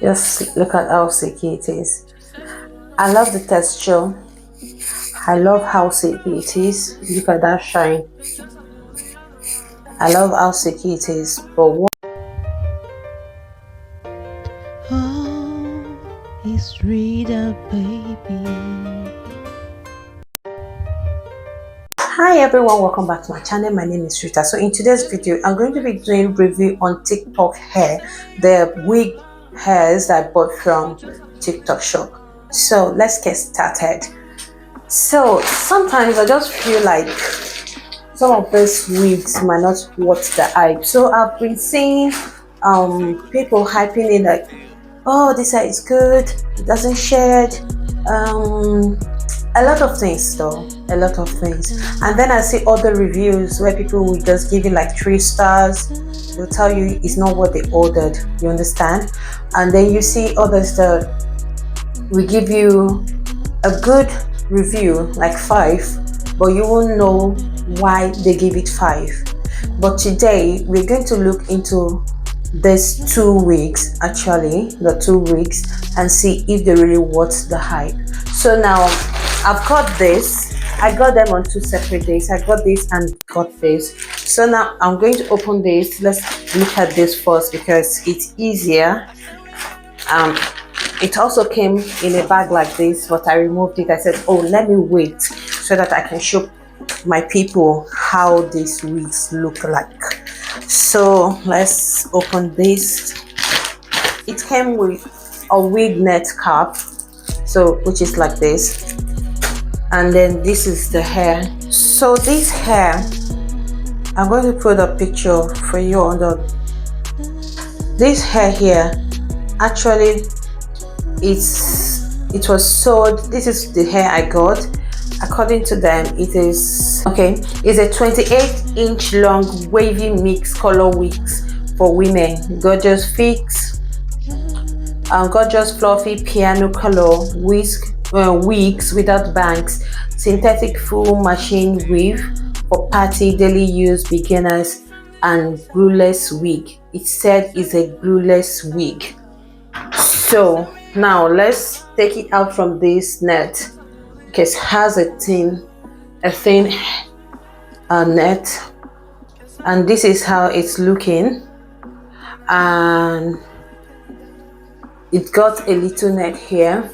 Just look at how silky it is. I love the texture. I love how silky it is. Look at that shine. I love how silky it is. But what is Rita, baby. Hi everyone, welcome back to my channel. My name is Rita. So in today's video, I'm going to be doing review on TikTok hair, the wig hairs that I bought from TikTok shop. So let's get started. So sometimes I just feel like some of these wigs might not worth the hype. So I've been seeing people hyping it like, oh, this hair is good, it doesn't shed, a lot of things though, a lot of things. And then I see other reviews where people will just give it like 3 stars. They'll tell you it's not what they ordered, you understand? And then you see others that will give you a good review like 5, but you won't know why they give it 5. But today we're going to look into these 2 weeks, actually the 2 weeks, and see if they really worth the hype. So now I've got this. I got them on 2 separate days. I got this and got this. So now I'm going to open this. Let's look at this first because it's easier. It also came in a bag like this, but I removed it. I said, oh, let me wait so that I can show my people how these wigs look like. So let's open this. It came with a wig net cap, so which is like this, and then this is the hair. So this hair, I'm going to put a picture for you on this hair here. Actually, it was sold. This is the hair I got. According to them, it is okay. It's a 28-inch long wavy mix color wigs for women. Gorgeous fix, gorgeous fluffy piano color wigs without bangs. Synthetic full machine weave for party, daily use, beginners, and glueless wig. It said it's a glueless wig. So now let's take it out from this net because it has a thin net, and this is how it's looking. And it got a little net here.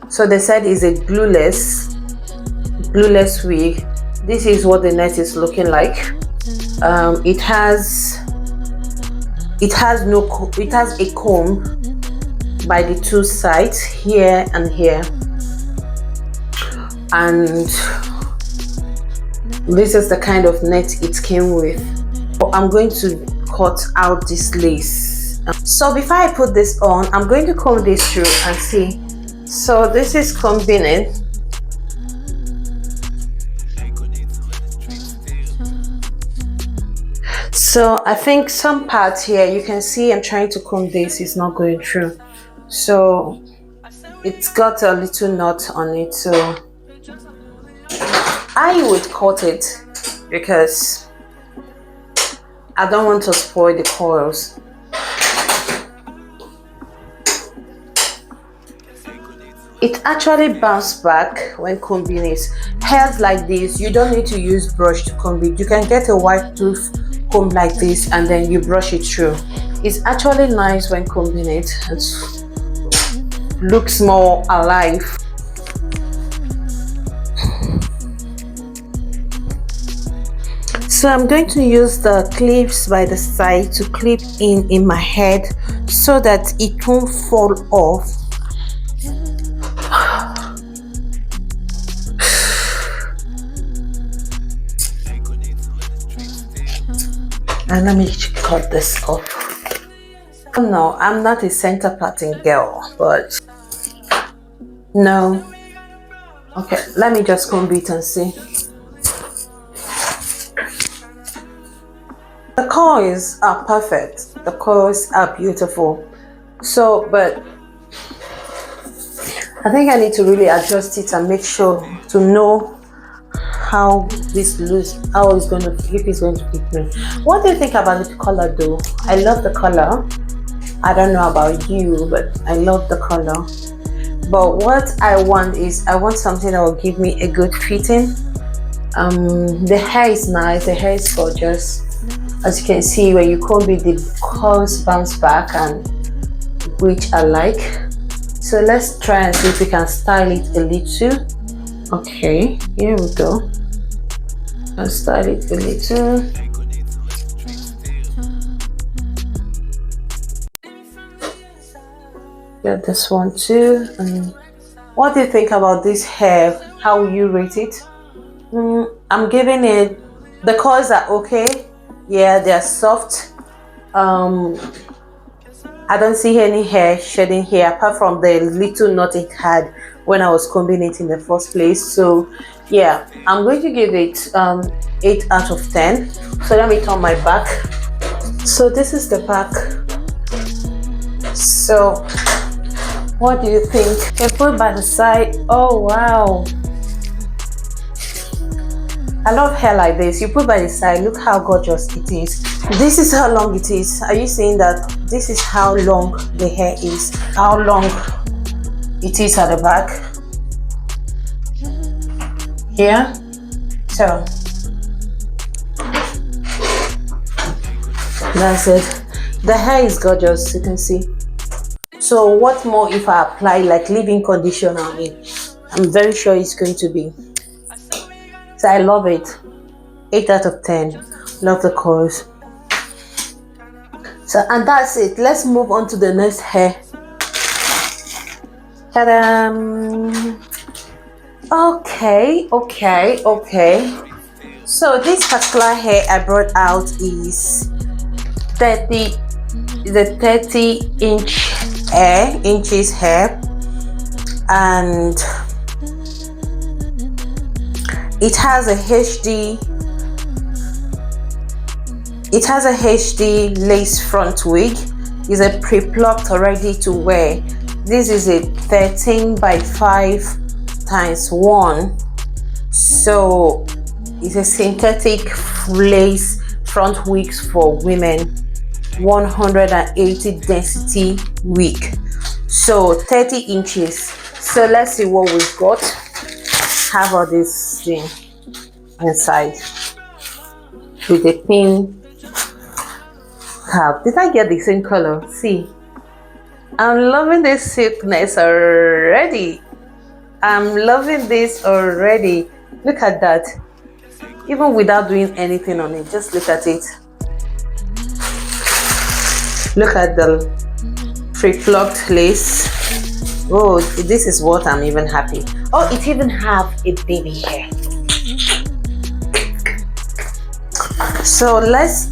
So they said it's a glueless wig. This is what the net is looking like. It has a comb by the 2 sides, here and here, and this is the kind of net it came with. I'm going to cut out this lace. So before I put this on, I'm going to comb this through and see. So this is combing it. So I think some parts here you can see I'm trying to comb this, it's not going through. So it's got a little knot on it, so I would cut it because I don't want to spoil the coils. It actually bounces back when combing it. Hairs like this, you don't need to use brush to comb it. You can get a white tooth comb like this and then you brush it through. It's actually nice when combing it. It looks more alive. So I'm going to use the clips by the side to clip in my head so that it won't fall off. And let me cut this off. No, I'm not a center parting girl, but no. Okay, let me just comb it and see. The coils are perfect. The coils are beautiful. So, but I think I need to really adjust it and make sure to know how this looks, how it's going to, if it's going to fit me. What do you think about the color though? I love the color. I don't know about you, but I love the color. But what I want is I want something that will give me a good fitting. The hair is nice, the hair is gorgeous. As you can see, when you comb it, the curls bounce back, and which I like. So let's try and see if we can style it a little. Okay, here we go. I'll style it a little. Get this one too. And what do you think about this hair? How will you rate it? I'm giving it, the curls are okay. Yeah, they're soft. I don't see any hair shedding here apart from the little knot it had when I was combing it in the first place. So yeah, I'm going to give it 8 out of 10. So let me turn my back. So this is the back. So what do you think? You put by the side. Oh wow, I love hair like this. You put by the side, look how gorgeous it is. This is how long it is. Are you seeing that? This is how long the hair is. How long it is at the back. Here. So that's it. The hair is gorgeous, you can see. So what more if I apply like leave-in conditioner on it? I'm very sure it's going to be. So I love it. 8 out of 10. Love the colors. So, and that's it. Let's move on to the next hair. Ta-da! Okay. So this particular hair I brought out is 30 inches hair, and it has a HD lace front wig. It's a pre-plucked ready to wear. This is a 13 by 5 times 1. So it's a synthetic lace front wigs for women, 180 density wig. So 30 inches. So let's see what we've got. How about this thing inside with a pin cap? Did I get the same color? See, I'm loving this silkness already. I'm loving this already. Look at that. Even without doing anything on it, just look at it. Look at the pre-plucked lace. Oh, this is what I'm even happy. Oh, it even have a baby hair. So let's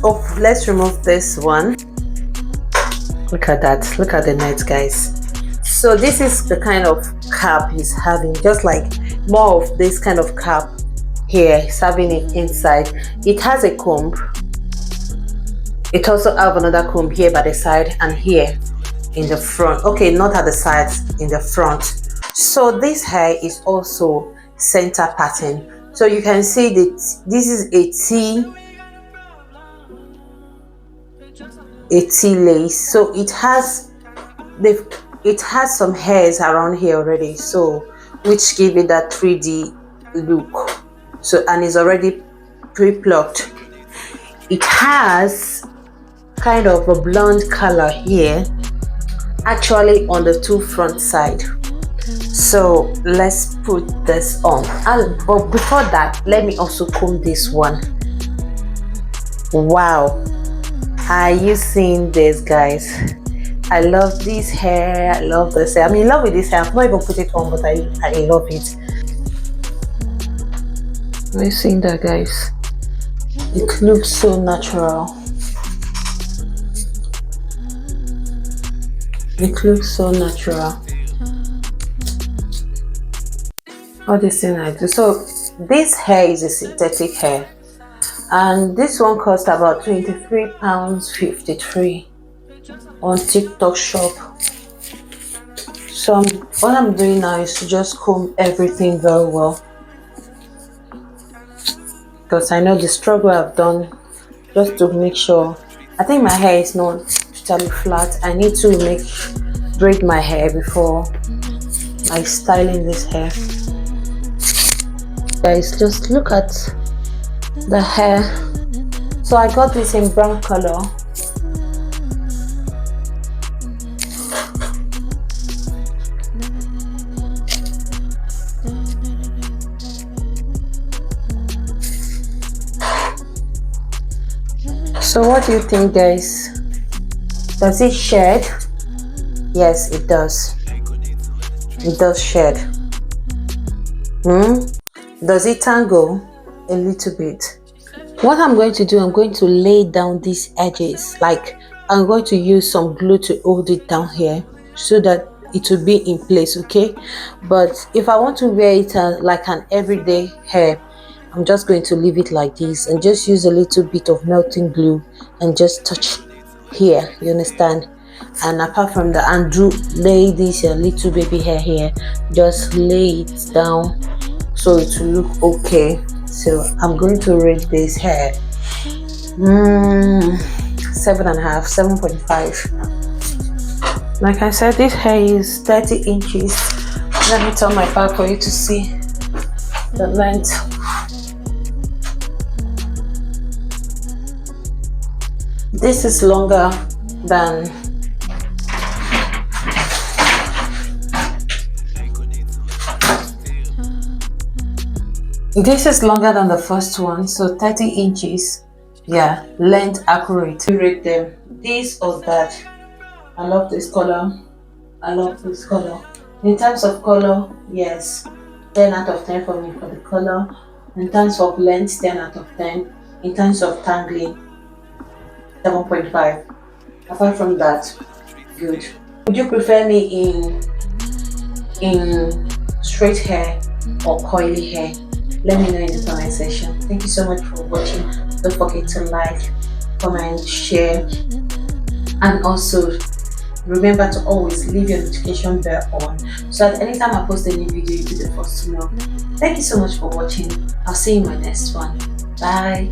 remove this one. Look at that. Look at the net, guys. So this is the kind of cap he's having, just like more of this kind of cap here, he's having it inside. It has a comb. It also have another comb here by the side and here in the front. Okay, not at the sides, in the front. So this hair is also center pattern. So you can see that this is a T lace. So it has some hairs around here already, so which give it that 3D look. So, and it's already pre-plucked. It has kind of a blonde color here, actually on the two front side. So let's put this on. But before that, let me also comb this one. Wow, are you seeing this, guys? I love this hair. I love this hair. I'm in love with this hair. I've not even put it on, but I love it. Are you seeing that, guys? It looks so natural. It looks so natural. All this thing I do. So this hair is a synthetic hair, and this one cost about £23.53 on TikTok shop. So what I'm doing now is to just comb everything very well, because I know the struggle I've done just to make sure. I think my hair is not totally flat. I need to braid my hair before I styling this hair. Guys, just look at the hair. So I got this in brown color. So what do you think, guys? Does it shed? Yes, it does. It does shed. Does it tangle? A little bit. What I'm going to do, I'm going to lay down these edges. Like, I'm going to use some glue to hold it down here so that it will be in place, okay? But if I want to wear it like an everyday hair, I'm just going to leave it like this and just use a little bit of melting glue and just touch here, you understand? And apart from that, and lay this little baby hair here, just lay it down so it will look okay. So I'm going to rate this hair 7.5, 7.5. Like I said, this hair is 30 inches. Let me turn my back for you to see the length. This is longer than the first one, so 30 inches. Yeah, length accurate. Rate them this or that. I love this color. I love this color. In terms of color, yes, 10 out of 10 for me for the color. In terms of length, 10 out of 10. In terms of tangling, 7.5. Apart from that, good. Would you prefer me in straight hair or coily hair? Let me know in the comment section. Thank you so much for watching. Don't forget to like, comment, share, and also remember to always leave your notification bell on so that anytime I post a new video, you'll be the first to know. Thank you so much for watching. I'll see you in my next one. Bye.